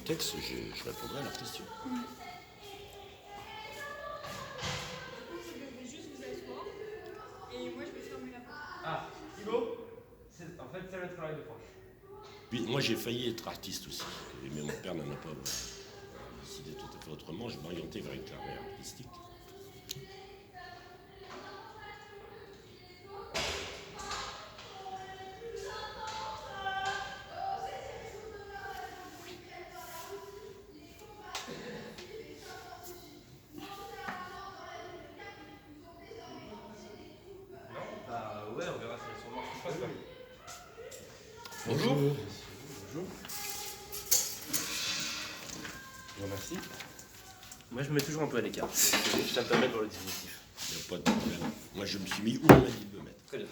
texte, je répondrai à leur question. Ah, Thibaut, en fait, c'est le travail de Franche. Puis, moi, j'ai failli être artiste aussi, mais mon père n'en a pas décidé tout à fait autrement. Je m'orientais vers une carrière artistique. Non, bah ouais, on verra si elles sont mortes ou pas. Bonjour. Bonjour. Je vous remercie. Moi, je me mets toujours un peu à l'écart. Ça me permet de voir le dispositif. Il n'y a pas de problème. Moi, je me suis mis où on m'a dit de me mettre. Très bien.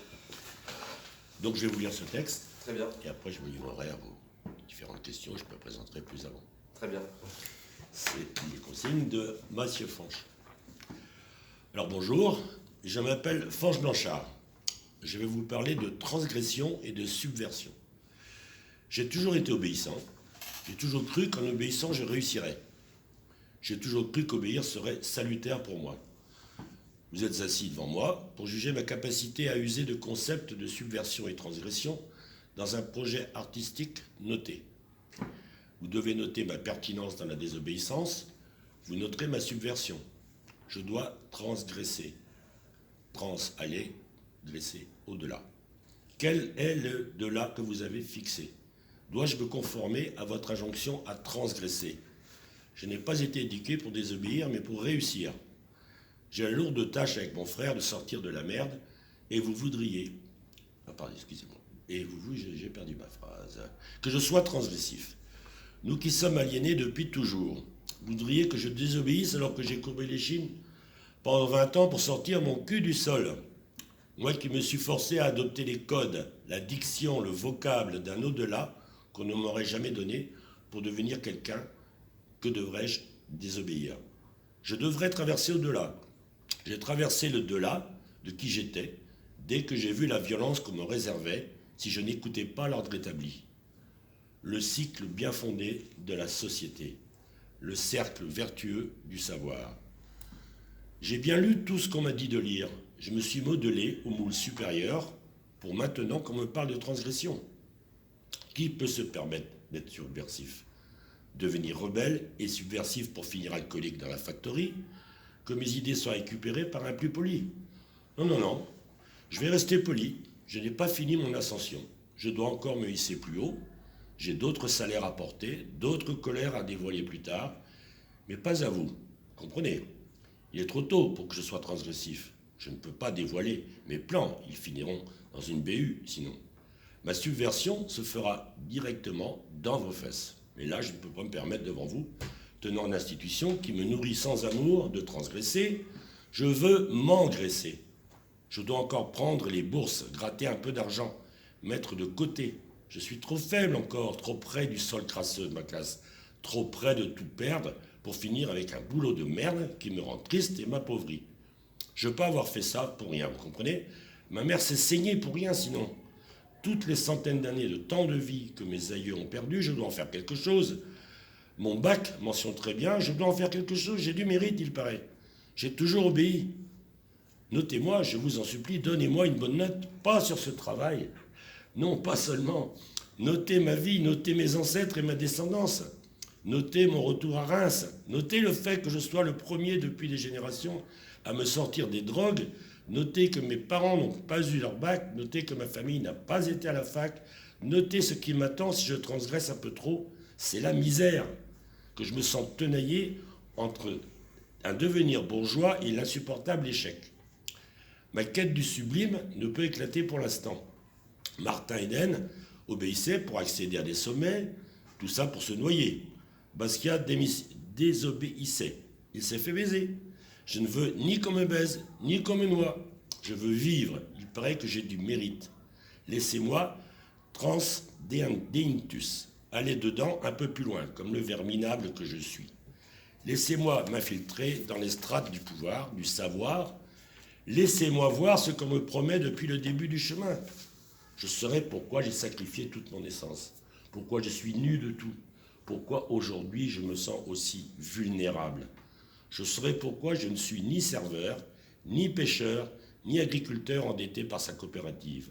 Donc, je vais vous lire ce texte, Très bien. et après, je me livrerai à vos différentes questions. Je me présenterai plus avant. Très bien. C'est les consignes de Monsieur Fanche. Alors, bonjour. Je m'appelle Fanche Blanchard. Je vais vous parler de transgression et de subversion. J'ai toujours été obéissant. J'ai toujours cru qu'en obéissant, je réussirais. J'ai toujours cru qu'obéir serait salutaire pour moi. Vous êtes assis devant moi pour juger ma capacité à user de concepts de subversion et transgression dans un projet artistique noté. Vous devez noter ma pertinence dans la désobéissance, vous noterez ma subversion. Je dois transgresser. Trans, aller, dresser, au-delà. Quel est le delà que vous avez fixé? Dois-je me conformer à votre injonction à transgresser? Je n'ai pas été éduqué pour désobéir, mais pour réussir. J'ai la lourde tâche avec mon frère de sortir de la merde, et vous voudriez... Ah, pardon, excusez-moi. Et vous, j'ai perdu ma phrase. Que je sois transgressif. Nous qui sommes aliénés depuis toujours, vous voudriez que je désobéisse alors que j'ai courbé les chines pendant 20 ans pour sortir mon cul du sol. Moi qui me suis forcé à adopter les codes, la diction, le vocable d'un au-delà qu'on ne m'aurait jamais donné pour devenir quelqu'un, que devrais-je désobéir? Je devrais traverser au-delà. J'ai traversé le delà de qui j'étais dès que j'ai vu la violence qu'on me réservait si je n'écoutais pas l'ordre établi. Le cycle bien fondé de la société, le cercle vertueux du savoir. J'ai bien lu tout ce qu'on m'a dit de lire. Je me suis modelé au moule supérieur pour maintenant qu'on me parle de transgression. Qui peut se permettre d'être subversif? Devenir rebelle et subversif pour finir alcoolique dans la factory, que mes idées soient récupérées par un plus poli? Non, non, non. Je vais rester poli. Je n'ai pas fini mon ascension. Je dois encore me hisser plus haut. J'ai d'autres salaires à porter, d'autres colères à dévoiler plus tard, mais pas à vous. Comprenez? Il est trop tôt pour que je sois transgressif. Je ne peux pas dévoiler mes plans. Ils finiront dans une BU, sinon. Ma subversion se fera directement dans vos fesses. Mais là, je ne peux pas me permettre devant vous, tenant une institution qui me nourrit sans amour de transgresser. Je veux m'engraisser. Je dois encore prendre les bourses, gratter un peu d'argent, mettre de côté. Je suis trop faible encore, trop près du sol crasseux de ma classe, trop près de tout perdre pour finir avec un boulot de merde qui me rend triste et m'appauvrit. Je ne veux pas avoir fait ça pour rien, vous comprenez? Ma mère s'est saignée pour rien sinon. Toutes les centaines d'années de temps de vie que mes aïeux ont perdu, je dois en faire quelque chose. Mon bac mentionne très bien, je dois en faire quelque chose, j'ai du mérite, il paraît. J'ai toujours obéi. Notez-moi, je vous en supplie, donnez-moi une bonne note, pas sur ce travail. Non, pas seulement. Notez ma vie, notez mes ancêtres et ma descendance. Notez mon retour à Reims. Notez le fait que je sois le premier depuis des générations à me sortir des drogues. Notez que mes parents n'ont pas eu leur bac. Notez que ma famille n'a pas été à la fac. Notez ce qui m'attend si je transgresse un peu trop. C'est la misère. Que je me sens tenaillé entre un devenir bourgeois et l'insupportable échec. Ma quête du sublime ne peut éclater pour l'instant. Martin Eden obéissait pour accéder à des sommets, tout ça pour se noyer. Basquiat désobéissait. Il s'est fait baiser. Je ne veux ni qu'on me baise, ni qu'on me noie. Je veux vivre. Il paraît que j'ai du mérite. Laissez-moi transdeintus. Aller dedans un peu plus loin, comme le ver minable que je suis. Laissez-moi m'infiltrer dans les strates du pouvoir, du savoir. Laissez-moi voir ce qu'on me promet depuis le début du chemin. Je saurai pourquoi j'ai sacrifié toute mon essence, pourquoi je suis nu de tout, pourquoi aujourd'hui je me sens aussi vulnérable. Je saurai pourquoi je ne suis ni serveur, ni pêcheur, ni agriculteur endetté par sa coopérative.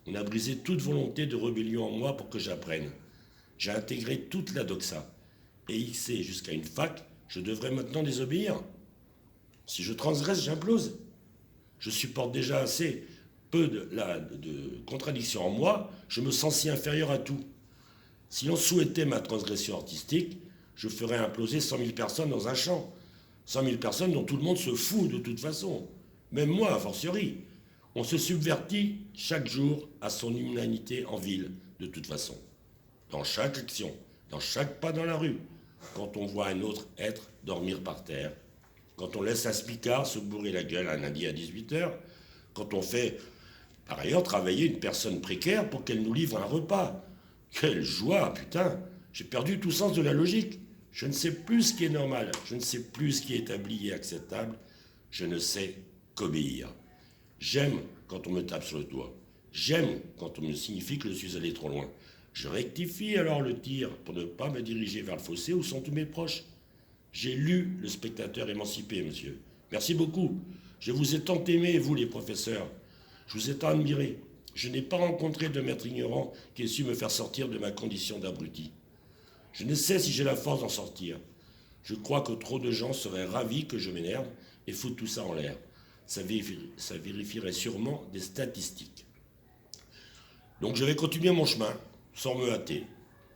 On a brisé toute volonté de rébellion en moi pour que j'apprenne. J'ai intégré toute la doxa. Et hissé jusqu'à une fac, je devrais maintenant désobéir. Si je transgresse, j'implose. Je supporte déjà assez peu de contradictions en moi, je me sens si inférieur à tout. Si l'on souhaitait ma transgression artistique, je ferais imploser 100 000 personnes dans un champ. 100 000 personnes dont tout le monde se fout de toute façon. Même moi, a fortiori. On se subvertit chaque jour à son humanité en ville, de toute façon. Dans chaque action, dans chaque pas dans la rue, quand on voit un autre être dormir par terre, quand on laisse un spicard se bourrer la gueule un lundi à 18h, quand on fait, par ailleurs, travailler une personne précaire pour qu'elle nous livre un repas. Quelle joie, putain! J'ai perdu tout sens de la logique. Je ne sais plus ce qui est normal, je ne sais plus ce qui est établi et acceptable, je ne sais qu'obéir. J'aime quand on me tape sur le doigt. J'aime quand on me signifie que je suis allé trop loin. Je rectifie alors le tir pour ne pas me diriger vers le fossé où sont tous mes proches. J'ai lu Le Spectateur émancipé, monsieur. Merci beaucoup. Je vous ai tant aimé, vous les professeurs. Je vous ai tant admiré. Je n'ai pas rencontré de maître ignorant qui ait su me faire sortir de ma condition d'abruti. Je ne sais si j'ai la force d'en sortir. Je crois que trop de gens seraient ravis que je m'énerve et foutent tout ça en l'air. Ça vérifierait sûrement des statistiques. Donc je vais continuer mon chemin, sans me hâter.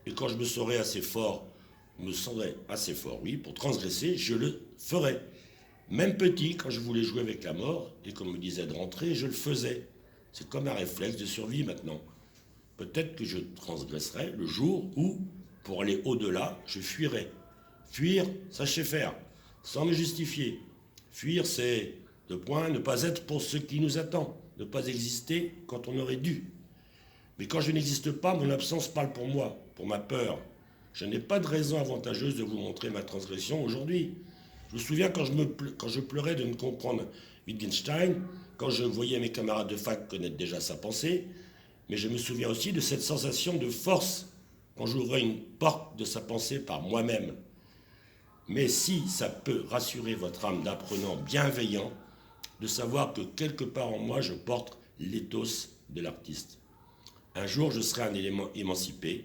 Et quand je me sentrai assez fort, oui, pour transgresser, je le ferai. Même petit, quand je voulais jouer avec la mort, et qu'on me disait de rentrer, je le faisais. C'est comme un réflexe de survie maintenant. Peut-être que je transgresserai le jour où, pour aller au-delà, je fuirai. Fuir, ça je sais faire, sans me justifier. Fuir, c'est ne pas être pour ce qui nous attend, ne pas exister quand on aurait dû. Mais quand je n'existe pas, mon absence parle pour moi, pour ma peur. Je n'ai pas de raison avantageuse de vous montrer ma transgression aujourd'hui. Je me souviens quand je pleurais de ne comprendre Wittgenstein, quand je voyais mes camarades de fac connaître déjà sa pensée, mais je me souviens aussi de cette sensation de force quand j'ouvrais une porte de sa pensée par moi-même. Mais si ça peut rassurer votre âme d'apprenant bienveillant, de savoir que quelque part en moi je porte l'éthos de l'artiste. Un jour je serai un élément émancipé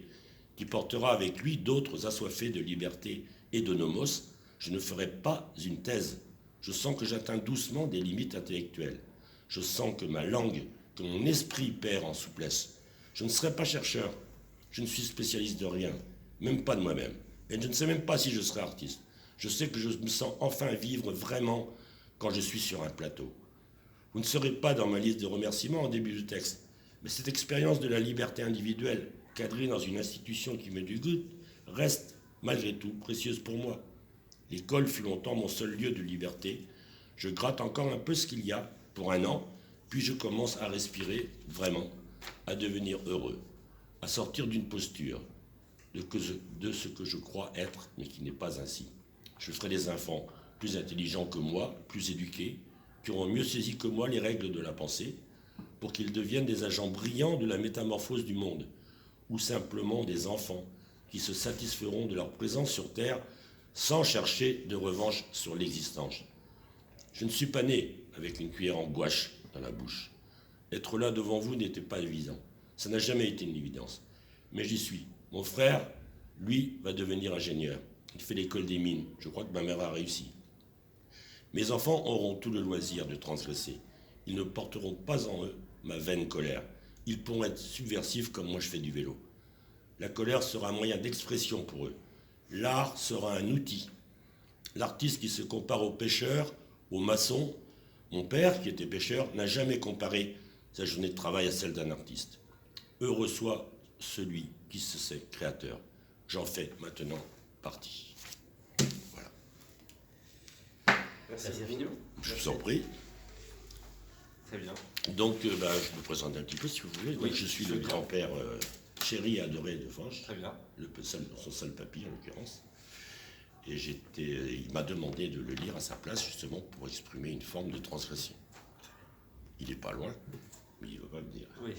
qui portera avec lui d'autres assoiffés de liberté et de nomos. Je ne ferai pas une thèse. Je sens que j'atteins doucement des limites intellectuelles. Je sens que ma langue, que mon esprit perd en souplesse. Je ne serai pas chercheur. Je ne suis spécialiste de rien, même pas de moi-même. Et je ne sais même pas si je serai artiste. Je sais que je me sens enfin vivre vraiment quand je suis sur un plateau. Vous ne serez pas dans ma liste de remerciements en début de texte, mais cette expérience de la liberté individuelle, cadrée dans une institution qui me dégoûte, reste malgré tout précieuse pour moi. L'école fut longtemps mon seul lieu de liberté. Je gratte encore un peu ce qu'il y a pour un an, puis je commence à respirer vraiment, à devenir heureux, à sortir d'une posture de ce que je crois être, mais qui n'est pas ainsi. Je ferai des enfants plus intelligents que moi, plus éduqués, qui auront mieux saisi que moi les règles de la pensée, pour qu'ils deviennent des agents brillants de la métamorphose du monde, ou simplement des enfants qui se satisferont de leur présence sur Terre sans chercher de revanche sur l'existence. Je ne suis pas né avec une cuillère en gouache dans la bouche. Être là devant vous n'était pas évident. Ça n'a jamais été une évidence. Mais j'y suis. Mon frère, lui, va devenir ingénieur. Il fait l'école des mines. Je crois que ma mère a réussi. Mes enfants auront tout le loisir de transgresser. Ils ne porteront pas en eux ma vaine colère. Ils pourront être subversifs comme moi je fais du vélo. La colère sera un moyen d'expression pour eux. L'art sera un outil. L'artiste qui se compare au pêcheur, au maçon, mon père, qui était pêcheur, n'a jamais comparé sa journée de travail à celle d'un artiste. Heureux soit celui qui se sait créateur. J'en fais maintenant partie. Voilà. Merci Philo. Je vous en prie. Très bien. Donc, je me présente un petit peu si vous voulez. Oui, donc, je suis le grand-père chéri et adoré de Fanch, Très bien. son seul papy en l'occurrence. Et il m'a demandé de le lire à sa place justement pour exprimer une forme de transgression. Il n'est pas loin, mais il ne va pas me dire. Oui.